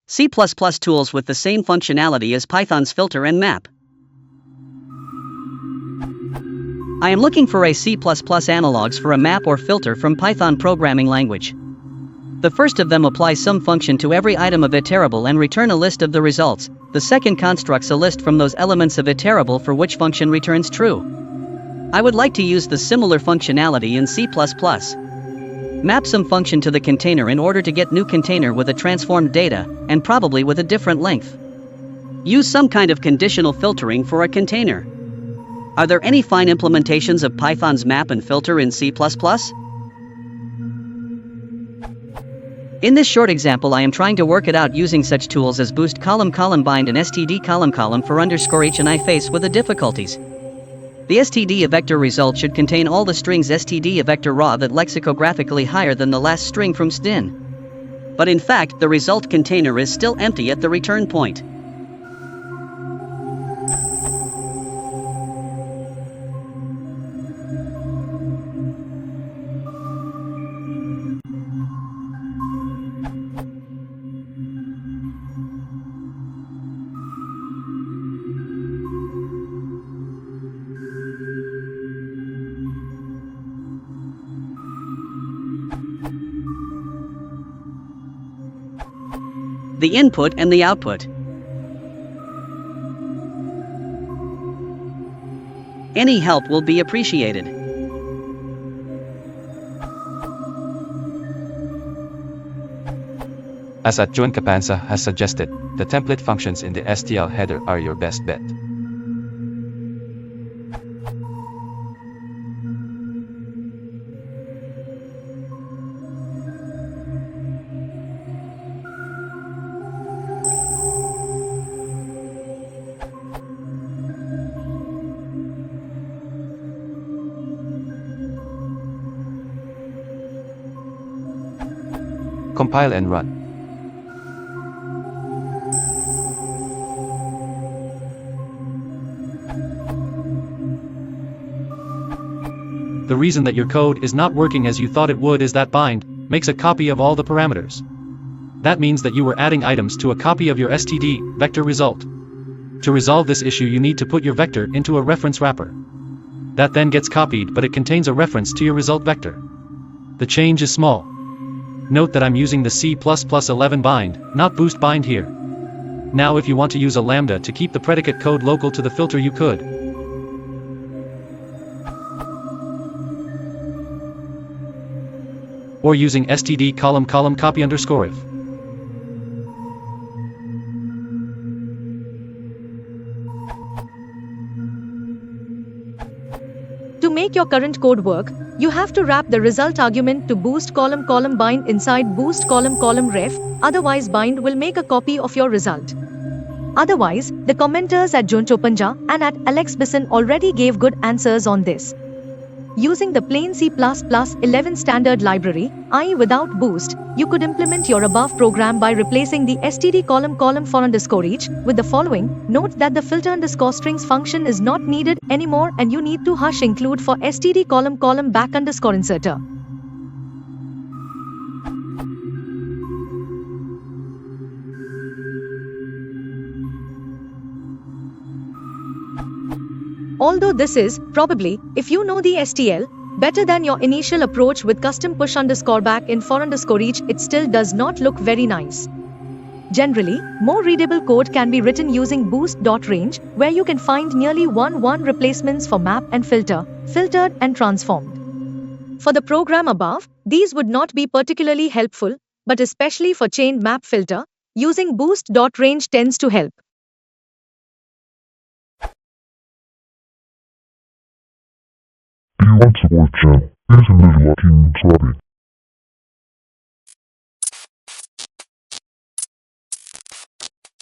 C++ tools with the same functionality as Python's filter and map. I am looking for a C++ analogs for a map or filter from Python programming language. The first of them applies some function to every item of iterable and return a list of the results. The second constructs a list from those elements of iterable for which function returns true. I would like to use the similar functionality in C++. Map some function to the container in order to get new container with a transformed data, and probably with a different length. Use some kind of conditional filtering for a container. Are there any fine implementations of Python's map and filter in C++? In this short example I am trying to work it out using such tools as boost column bind and std column for _h, and I face with the difficulties. The std vector result should contain all the strings std vector raw that lexicographically higher than the last string from stdin. But in fact the result container is still empty at the return point. The input and the output. Any help will be appreciated. As Adjoin Capanza has suggested, the template functions in the STL header are your best bet. Compile and run. The reason that your code is not working as you thought it would is that bind makes a copy of all the parameters. That means that you were adding items to a copy of your std vector result. To resolve this issue you need to put your vector into a reference wrapper. That then gets copied, but it contains a reference to your result vector. The change is small. Note that I'm using the C++11 bind, not boost bind here. Now if you want to use a lambda to keep the predicate code local to the filter you could. Or using std column copy _if. To make your current code work, you have to wrap the result argument to boost column bind inside boost column ref, otherwise bind will make a copy of your result. Otherwise, the commenters at Jonchopanja and at Alex Bisson already gave good answers on this. Using the plain C++11 standard library, i.e. without boost, you could implement your above program by replacing the std column for _each with the following. Note that the filter _strings function is not needed anymore and you need to hash include for std column back _inserter. Although this is, probably, if you know the STL, better than your initial approach with custom push _back in for _each, it still does not look very nice. Generally, more readable code can be written using boost.range, where you can find nearly 1:1 replacements for map and filter, filtered and transformed. For the program above, these would not be particularly helpful, but especially for chained map filter, using boost.range tends to help. Do you want support channel? Here's a little lucky subscribing.